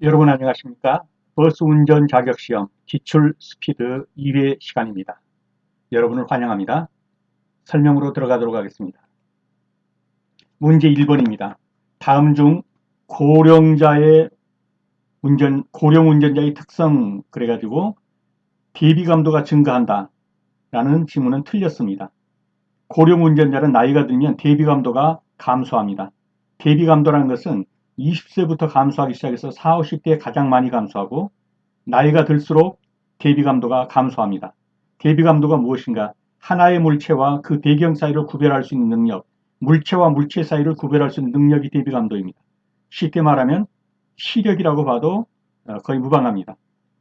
여러분 안녕하십니까? 버스 운전 자격시험 기출 스피드 2회 시간입니다. 여러분을 환영합니다. 설명으로 들어가도록 하겠습니다. 문제 1번입니다. 다음 중 고령 운전자의 특성 그래가지고 대비감도가 증가한다 라는 지문은 틀렸습니다. 고령 운전자는 나이가 들면 대비감도가 감소합니다. 대비감도라는 것은 20세부터 감소하기 시작해서 40, 50대에 가장 많이 감소하고 나이가 들수록 대비감도가 감소합니다. 대비감도가 무엇인가? 하나의 물체와 그 배경 사이를 구별할 수 있는 능력, 물체와 물체 사이를 구별할 수 있는 능력이 대비감도입니다. 쉽게 말하면 시력이라고 봐도 거의 무방합니다.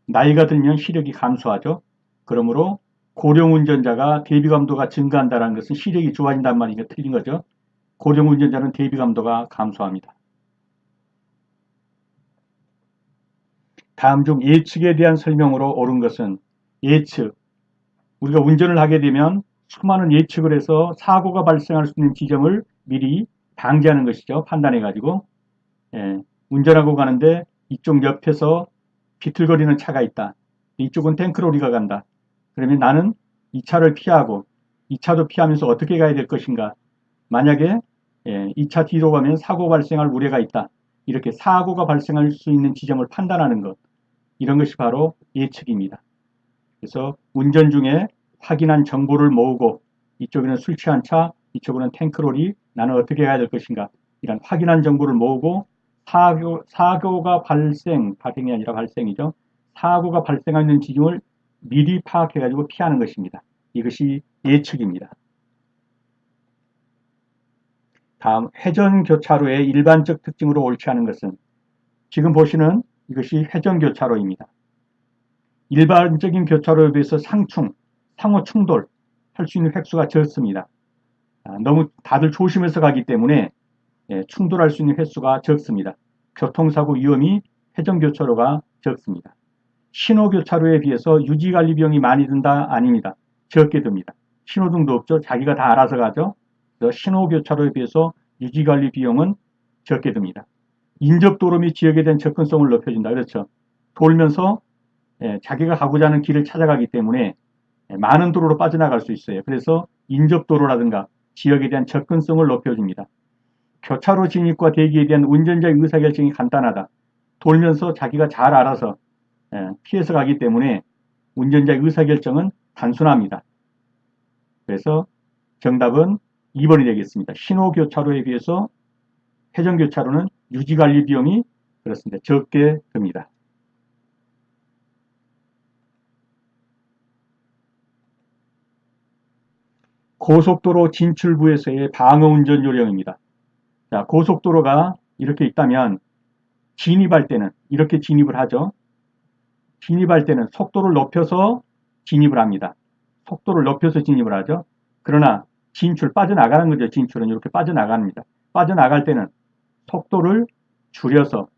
나이가 들면 시력이 감소하죠. 그러므로 고령 운전자가 대비감도가 증가한다는 것은 시력이 좋아진단 말이니까 틀린 거죠. 고령 운전자는 대비감도가 감소합니다. 다음 중 예측에 대한 설명으로 옳은 것은 예측. 우리가 운전을 하게 되면 수많은 예측을 해서 사고가 발생할 수 있는 지점을 미리 방지하는 것이죠. 판단해가지고 운전하고 가는데 이쪽 옆에서 비틀거리는 차가 있다. 이쪽은 탱크로리가 간다. 그러면 나는 이 차를 피하고 이 차도 피하면서 어떻게 가야 될 것인가. 만약에 이 차 뒤로 가면 사고 발생할 우려가 있다. 이렇게 사고가 발생할 수 있는 지점을 판단하는 것. 이런 것이 바로 예측입니다. 그래서 운전 중에 확인한 정보를 모으고 이쪽에는 술 취한 차, 이쪽에는 탱크로리, 나는 어떻게 가야 될 것인가. 이런 확인한 정보를 모으고 사고가 발생이 아니라 발생이죠. 사고가 발생하는 지점을 미리 파악해가지고 피하는 것입니다. 이것이 예측입니다. 다음 회전교차로의 일반적 특징으로 옳지 않은 것은 지금 보시는 이것이 회전교차로입니다. 일반적인 교차로에 비해서 상호 충돌 할 수 있는 횟수가 적습니다. 너무 다들 조심해서 가기 때문에 충돌할 수 있는 횟수가 적습니다. 교통사고 위험이 회전교차로가 적습니다. 신호교차로에 비해서 유지관리 비용이 많이 든다? 아닙니다. 적게 듭니다. 신호등도 없죠. 자기가 다 알아서 가죠. 그래서 신호교차로에 비해서 유지관리 비용은 적게 듭니다. 인접도로 및 지역에 대한 접근성을 높여준다. 그렇죠. 돌면서 자기가 가고자 하는 길을 찾아가기 때문에 많은 도로로 빠져나갈 수 있어요. 그래서 인접도로라든가 지역에 대한 접근성을 높여줍니다. 교차로 진입과 대기에 대한 운전자의 의사결정이 간단하다. 돌면서 자기가 잘 알아서 피해서 가기 때문에 운전자의 의사결정은 단순합니다. 그래서 정답은 2번이 되겠습니다. 신호교차로에 비해서 회전교차로는 유지관리 비용이 그렇습니다. 적게 듭니다. 고속도로 진출부에서의 방어운전 요령입니다. 자, 고속도로가 이렇게 있다면 진입할 때는 이렇게 진입을 하죠. 진입할 때는 속도를 높여서 진입을 합니다. 속도를 높여서 진입을 하죠. 그러나 빠져나가는 거죠. 진출은 이렇게 빠져나갑니다. 빠져나갈 때는 속도를 줄여서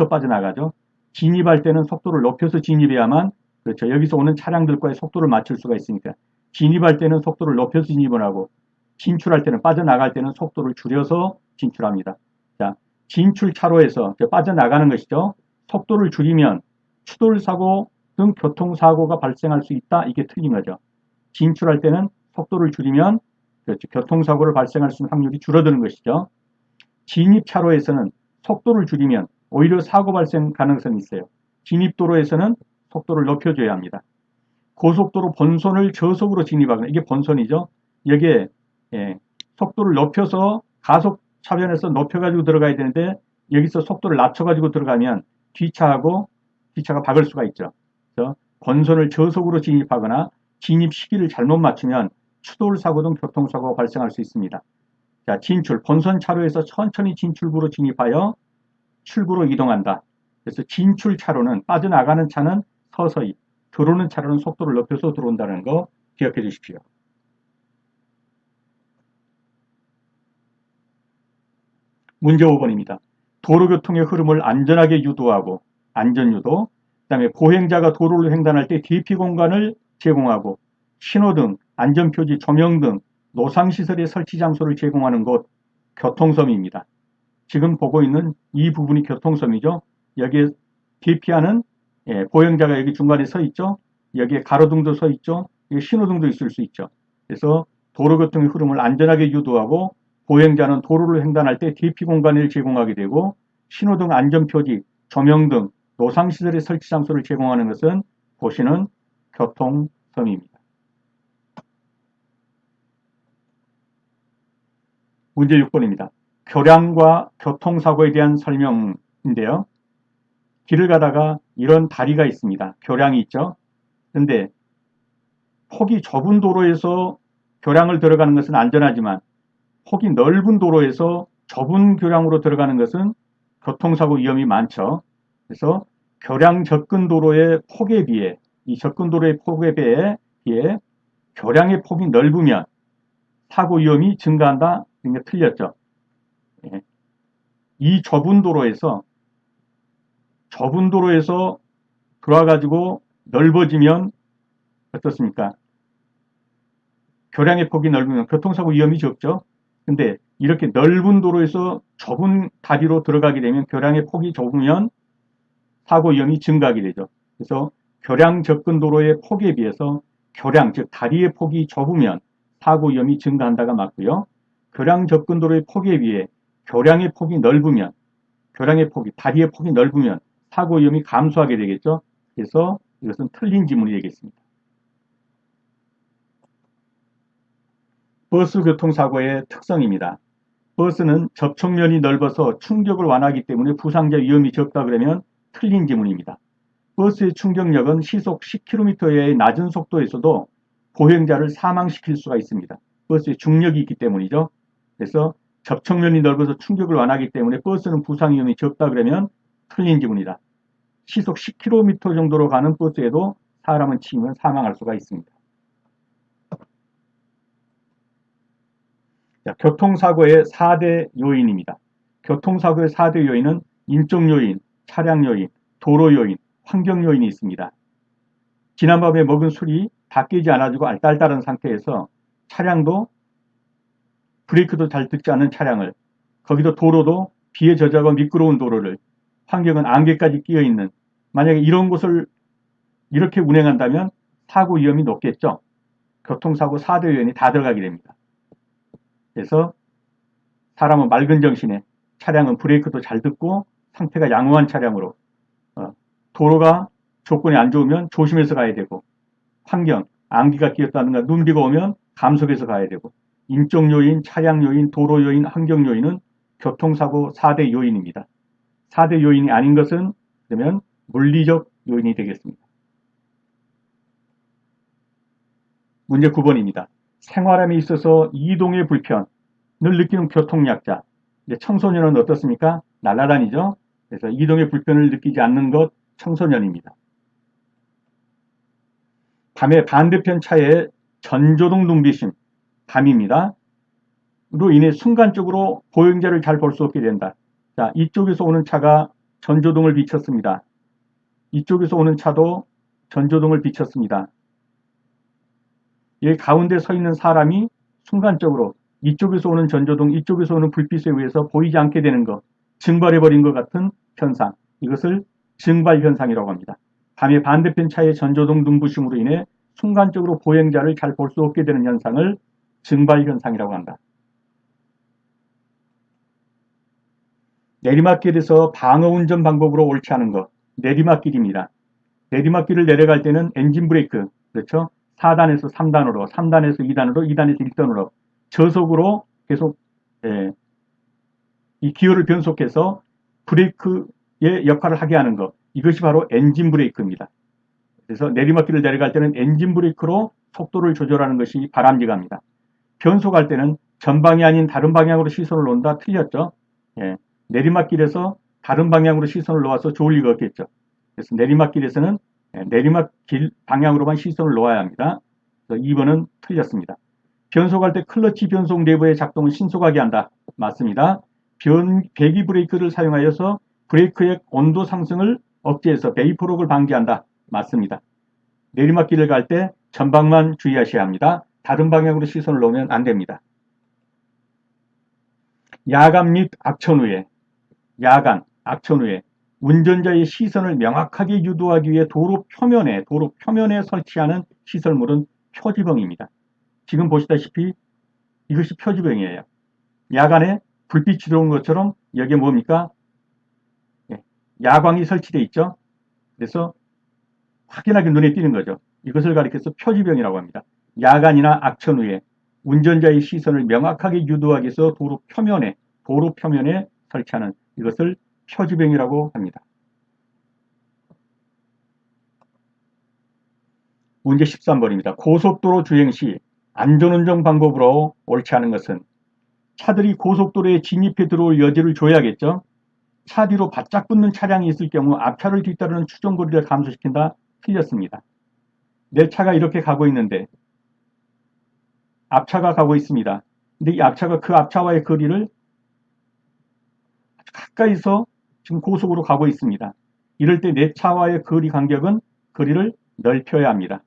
빠져나가죠. 진입할 때는 속도를 높여서 진입해야만 그렇죠. 여기서 오는 차량들과의 속도를 맞출 수가 있으니까 진입할 때는 속도를 높여서 진입을 하고 진출할 때는 빠져나갈 때는 속도를 줄여서 진출합니다. 자, 진출 차로에서 빠져나가는 것이죠. 속도를 줄이면 추돌사고 등 교통사고가 발생할 수 있다. 이게 틀린 거죠. 진출할 때는 속도를 줄이면 그렇죠. 교통사고를 발생할 수 있는 확률이 줄어드는 것이죠. 진입차로에서는 속도를 줄이면 오히려 사고 발생 가능성이 있어요. 진입도로에서는 속도를 높여줘야 합니다. 고속도로 본선을 저속으로 진입하거나 이게 본선이죠. 여기에 속도를 높여서 가속 차변에서 높여가지고 들어가야 되는데 여기서 속도를 낮춰가지고 들어가면 뒤차가 박을 수가 있죠. 그래서 본선을 저속으로 진입하거나 진입 시기를 잘못 맞추면 추돌사고 등 교통사고가 발생할 수 있습니다. 자, 본선 차로에서 천천히 진출구로 진입하여 출구로 이동한다. 그래서 진출 차로는 빠져나가는 차는 서서히, 들어오는 차로는 속도를 높여서 들어온다는 거 기억해 주십시오. 문제 5번입니다. 도로교통의 흐름을 안전하게 유도하고 안전유도, 그 다음에 보행자가 도로를 횡단할 때 대피 공간을 제공하고 신호등, 안전표지, 조명등, 노상시설의 설치 장소를 제공하는 곳 교통섬입니다. 지금 보고 있는 이 부분이 교통섬이죠. 여기에 대피하는 보행자가 여기 중간에 서 있죠. 여기에 가로등도 서 있죠. 여기 신호등도 있을 수 있죠. 그래서 도로교통의 흐름을 안전하게 유도하고 보행자는 도로를 횡단할 때 대피 공간을 제공하게 되고 신호등 안전표지, 조명등, 노상시설의 설치 장소를 제공하는 것은 보시는 교통섬입니다. 문제 6번입니다. 교량과 교통사고에 대한 설명인데요. 길을 가다가 이런 다리가 있습니다. 교량이 있죠. 그런데 폭이 좁은 도로에서 교량을 들어가는 것은 안전하지만 폭이 넓은 도로에서 좁은 교량으로 들어가는 것은 교통사고 위험이 많죠. 그래서 교량 접근 도로의 폭에 비해 이 접근 도로의 폭에 비해 교량의 폭이 넓으면 사고 위험이 증가한다. 이게 틀렸죠. 이 좁은 도로에서 들어와가지고 넓어지면 어떻습니까? 교량의 폭이 넓으면 교통사고 위험이 적죠. 근데 이렇게 넓은 도로에서 좁은 다리로 들어가게 되면 교량의 폭이 좁으면 사고 위험이 증가하게 되죠. 그래서 교량 접근 도로의 폭에 비해서 교량, 즉 다리의 폭이 좁으면 사고 위험이 증가한다가 맞고요. 교량 접근 도로의 폭에 비해 교량의 폭이 넓으면 다리의 폭이 넓으면 사고 위험이 감소하게 되겠죠. 그래서 이것은 틀린 지문이 되겠습니다. 버스 교통사고의 특성입니다. 버스는 접촉면이 넓어서 충격을 완화하기 때문에 부상자 위험이 적다 그러면 틀린 지문입니다. 버스의 충격력은 시속 10km의 낮은 속도에서도 보행자를 사망시킬 수가 있습니다. 버스의 중력이 있기 때문이죠. 그래서 접촉면이 넓어서 충격을 완화하기 때문에 버스는 부상 위험이 적다 그러면 틀린 지문이다. 시속 10km 정도로 가는 버스에도 사람은 치이면 사망할 수가 있습니다. 자, 교통사고의 4대 요인입니다. 교통사고의 4대 요인은 인적 요인, 차량 요인, 도로 요인, 환경 요인이 있습니다. 지난밤에 먹은 술이 다 깨지 않아지고 알딸딸한 상태에서 차량도 브레이크도 잘 듣지 않는 차량을, 거기도 도로도 비에 젖어가고 미끄러운 도로를, 환경은 안개까지 끼어있는, 만약에 이런 곳을 이렇게 운행한다면 사고 위험이 높겠죠. 교통사고 4대 요인이 다 들어가게 됩니다. 그래서 사람은 맑은 정신에, 차량은 브레이크도 잘 듣고 상태가 양호한 차량으로, 도로가 조건이 안 좋으면 조심해서 가야 되고, 환경, 안개가 끼었다든가 눈비가 오면 감속해서 가야 되고, 인적 요인, 차량 요인, 도로 요인, 환경 요인은 교통사고 4대 요인입니다. 4대 요인이 아닌 것은 그러면 물리적 요인이 되겠습니다. 문제 9번입니다. 생활함에 있어서 이동의 불편을 느끼는 교통약자. 청소년은 어떻습니까? 날아다니죠. 그래서 이동의 불편을 느끼지 않는 것 청소년입니다. 밤에 반대편 차에 전조등 눈비심, 밤입니다. 로 인해 순간적으로 보행자를 잘 볼 수 없게 된다. 자, 이쪽에서 오는 차가 전조등을 비췄습니다. 이쪽에서 오는 차도 전조등을 비췄습니다. 여기 가운데 서 있는 사람이 순간적으로 이쪽에서 오는 전조등, 이쪽에서 오는 불빛에 의해서 보이지 않게 되는 것, 증발해버린 것 같은 현상, 이것을 증발현상이라고 합니다. 밤에 반대편 차의 전조등 눈부심으로 인해 순간적으로 보행자를 잘 볼 수 없게 되는 현상을 증발현상이라고 한다. 내리막길에서 방어운전 방법으로 옳지 않은 것, 내리막길입니다. 내리막길을 내려갈 때는 엔진 브레이크, 그렇죠? 4단에서 3단으로, 3단에서 2단으로, 2단에서 1단으로 저속으로 계속 이 기어를 변속해서 브레이크의 역할을 하게 하는 것, 이것이 바로 엔진 브레이크입니다. 그래서 내리막길을 내려갈 때는 엔진 브레이크로 속도를 조절하는 것이 바람직합니다. 변속할 때는 전방이 아닌 다른 방향으로 시선을 놓는다. 틀렸죠? 내리막길에서 다른 방향으로 시선을 놓아서 좋을 리가 없겠죠. 그래서 내리막길에서는 내리막길 방향으로만 시선을 놓아야 합니다. 그래서 2번은 틀렸습니다. 변속할 때 클러치 변속 내부의 작동을 신속하게 한다. 맞습니다. 배기 브레이크를 사용하여서 브레이크의 온도 상승을 억제해서 베이퍼록을 방지한다. 맞습니다. 내리막길을 갈 때 전방만 주의하셔야 합니다. 다른 방향으로 시선을 놓으면 안 됩니다. 야간 및 악천 후에, 야간, 악천 후에 운전자의 시선을 명확하게 유도하기 위해 도로 표면에 설치하는 시설물은 표지봉입니다. 지금 보시다시피 이것이 표지봉이에요. 야간에 불빛이 들어온 것처럼 여기에 뭡니까? 야광이 설치되어 있죠. 그래서 확연하게 눈에 띄는 거죠. 이것을 가리켜서 표지병이라고 합니다. 야간이나 악천 후에 운전자의 시선을 명확하게 유도하기 위해서 도로 표면에 설치하는 이것을 표지병이라고 합니다. 문제 13번입니다. 고속도로 주행 시 안전운전 방법으로 옳지 않은 것은 차들이 고속도로에 진입해 들어올 여지를 줘야겠죠. 차 뒤로 바짝 붙는 차량이 있을 경우 앞차를 뒤따르는 추종거리를 감소시킨다. 틀렸습니다. 내 차가 이렇게 가고 있는데 앞차가 가고 있습니다. 근데 이 앞차가 그 앞차와의 거리를 가까이서 지금 고속으로 가고 있습니다. 이럴 때 내 차와의 거리를 넓혀야 합니다.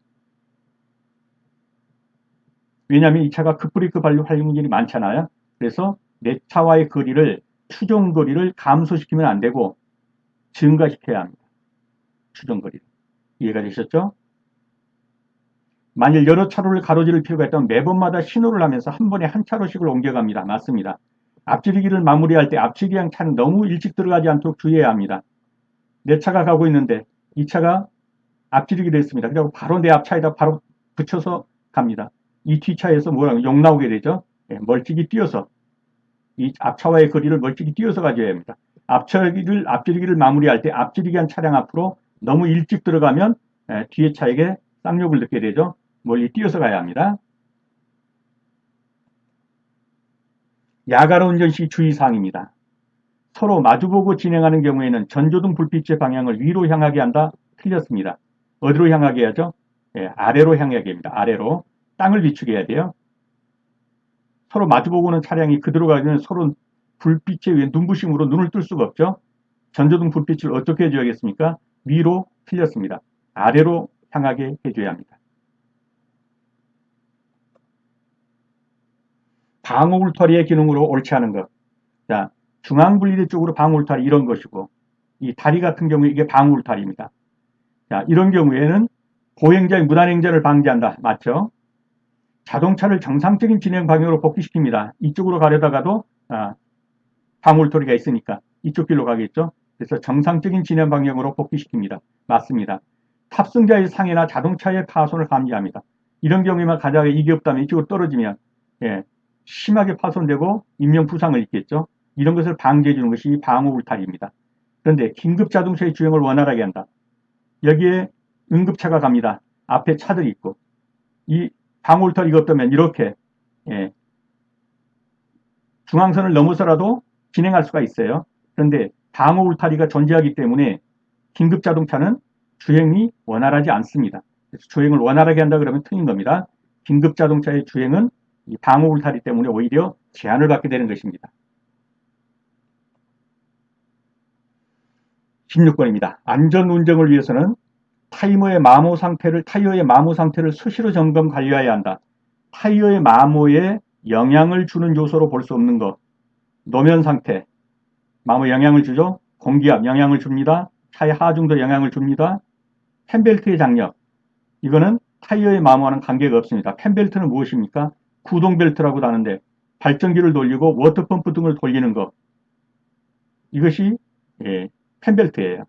왜냐하면 이 차가 급브레이크 밟을 확률이 많잖아요. 그래서 내 차와의 추종거리를 감소시키면 안 되고 증가시켜야 합니다. 추종거리를. 이해가 되셨죠? 만일 여러 차로를 가로지를 필요가 있다면 매번마다 신호를 하면서 한 번에 한 차로씩을 옮겨갑니다. 맞습니다. 앞지르기를 마무리할 때 앞지르기한 차는 너무 일찍 들어가지 않도록 주의해야 합니다. 내 차가 가고 있는데 이 차가 앞지르기를 했습니다. 그리고 바로 내 앞차에다 바로 붙여서 갑니다. 이 뒤차에서 욕 나오게 되죠. 멀찍이 뛰어서 이 앞차와의 거리를 멀찍이 뛰어서 가져야 합니다. 앞지르기를 마무리할 때 앞지르기한 차량 앞으로 너무 일찍 들어가면 뒤에 차에게 쌍욕을 듣게 되죠. 멀리 뛰어서 가야 합니다. 야간 운전 시 주의사항입니다. 서로 마주보고 진행하는 경우에는 전조등 불빛의 방향을 위로 향하게 한다. 틀렸습니다. 어디로 향하게 해야죠? 아래로 향하게 합니다. 아래로. 땅을 비추게 해야 돼요. 서로 마주보고는 차량이 그대로 가면 서로 불빛에 의해 눈부심으로 눈을 뜰 수가 없죠. 전조등 불빛을 어떻게 해줘야겠습니까? 위로. 틀렸습니다. 아래로 향하게 해줘야 합니다. 방어 울타리의 기능으로 옳지 않은 것. 자, 중앙분리대 쪽으로 방어 울타리 이런 것이고, 이 다리 같은 경우에 이게 방어 울타리입니다. 자, 이런 경우에는 보행자의 무단행전을 방지한다. 맞죠? 자동차를 정상적인 진행 방향으로 복귀시킵니다. 이쪽으로 가려다가도 방어 울타리가 있으니까 이쪽 길로 가겠죠? 그래서 정상적인 진행 방향으로 복귀시킵니다. 맞습니다. 탑승자의 상해나 자동차의 파손을 감지합니다. 이런 경우에만 가다가 이게 없다면 이쪽으로 떨어지면 심하게 파손되고 인명부상을 입겠죠. 이런 것을 방지해 주는 것이 방어 울타리입니다. 그런데 긴급 자동차의 주행을 원활하게 한다. 여기에 응급차가 갑니다. 앞에 차들이 있고 이 방어 울타리가 없다면 이렇게 중앙선을 넘어서라도 진행할 수가 있어요. 그런데 방어 울타리가 존재하기 때문에 긴급 자동차는 주행이 원활하지 않습니다. 그래서 주행을 원활하게 한다 그러면 틀린 겁니다. 긴급 자동차의 주행은 이 방어 울타리 때문에 오히려 제한을 받게 되는 것입니다. 16번입니다. 안전 운전을 위해서는 타이어의 마모 상태를 수시로 점검 관리해야 한다. 타이어의 마모에 영향을 주는 요소로 볼 수 없는 것. 노면 상태, 마모에 영향을 주죠. 공기압 영향을 줍니다. 차의 하중도 영향을 줍니다. 펜벨트의 장력, 이거는 타이어의 마모와는 관계가 없습니다. 펜벨트는 무엇입니까? 구동벨트라고도 하는데 발전기를 돌리고 워터펌프 등을 돌리는 것, 이것이 펜벨트예요.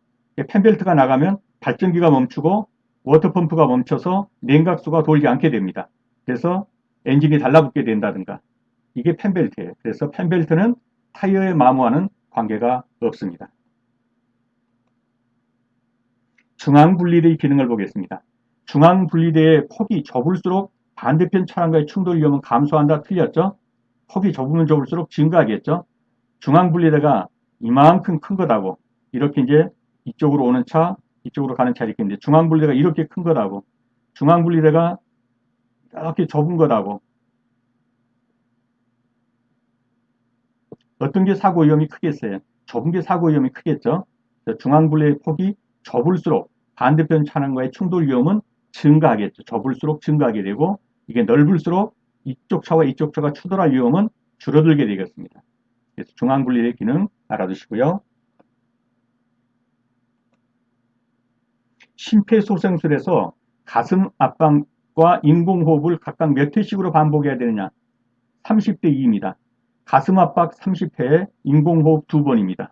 펜벨트가 나가면 발전기가 멈추고 워터펌프가 멈춰서 냉각수가 돌지 않게 됩니다. 그래서 엔진이 달라붙게 된다든가, 이게 펜벨트예요. 그래서 펜벨트는 타이어의 마모와는 관계가 없습니다. 중앙분리대의 기능을 보겠습니다. 중앙분리대의 폭이 좁을수록 반대편 차량과의 충돌 위험은 감소한다. 틀렸죠? 폭이 좁으면 좁을수록 증가하겠죠? 중앙분리대가 이만큼 큰 거다고, 이렇게 이제 이쪽으로 오는 차, 이쪽으로 가는 차 이렇게 있는데 중앙분리대가 이렇게 큰 거다고, 중앙분리대가 이렇게 좁은 거다고, 어떤 게 사고 위험이 크겠어요? 좁은 게 사고 위험이 크겠죠? 중앙분리의 폭이 좁을수록 반대편 차량과의 충돌 위험은 증가하겠죠. 좁을수록 증가하게 되고, 이게 넓을수록 이쪽 차와 이쪽 차가 추돌할 위험은 줄어들게 되겠습니다. 그래서 중앙분리의 기능 알아두시고요. 심폐소생술에서 가슴 압박과 인공호흡을 각각 몇 회씩으로 반복해야 되느냐? 30대 2입니다. 가슴 압박 30회, 인공호흡 2번입니다.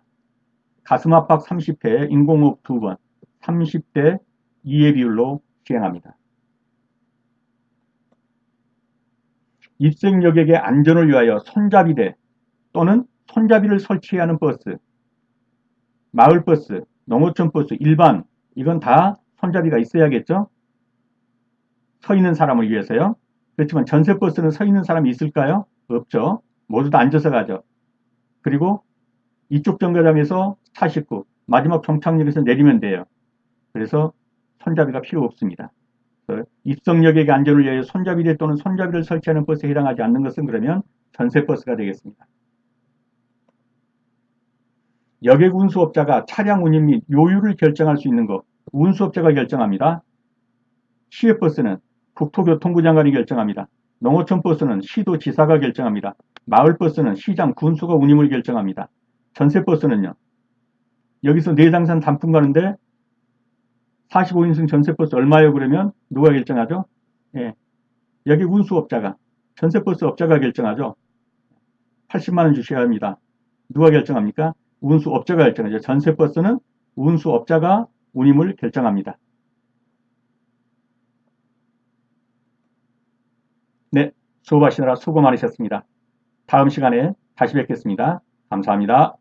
가슴 압박 30회, 인공호흡 2번, 30대 2의 비율로 시행합니다. 입생 여객의 안전을 위하여 손잡이대 또는 손잡이를 설치해야 하는 버스, 마을버스, 농어촌버스, 일반 이건 다 손잡이가 있어야겠죠? 서 있는 사람을 위해서요. 그렇지만 전세버스는 서 있는 사람이 있을까요? 없죠. 모두 다 앉아서 가죠. 그리고 이쪽 정거장에서 타시고 마지막 종착역에서 내리면 돼요. 그래서 손잡이가 필요 없습니다. 입성 여객의 안전을 위하여 손잡이대 또는 손잡이를 설치하는 버스에 해당하지 않는 것은 그러면 전세버스가 되겠습니다. 여객 운수업자가 차량 운임 및 요율을 결정할 수 있는 것, 운수업자가 결정합니다. 시외버스는 국토교통부 장관이 결정합니다. 농어촌버스는 시도지사가 결정합니다. 마을버스는 시장, 군수가 운임을 결정합니다. 전세버스는요. 여기서 내장산 단풍 가는데 45인승 전세버스 얼마요? 그러면 누가 결정하죠? 예, 여기 운수업자가, 전세버스 업자가 결정하죠. 80만원 주셔야 합니다. 누가 결정합니까? 운수업자가 결정하죠. 전세버스는 운수업자가 운임을 결정합니다. 네, 수업하시느라 수고 많으셨습니다. 다음 시간에 다시 뵙겠습니다. 감사합니다.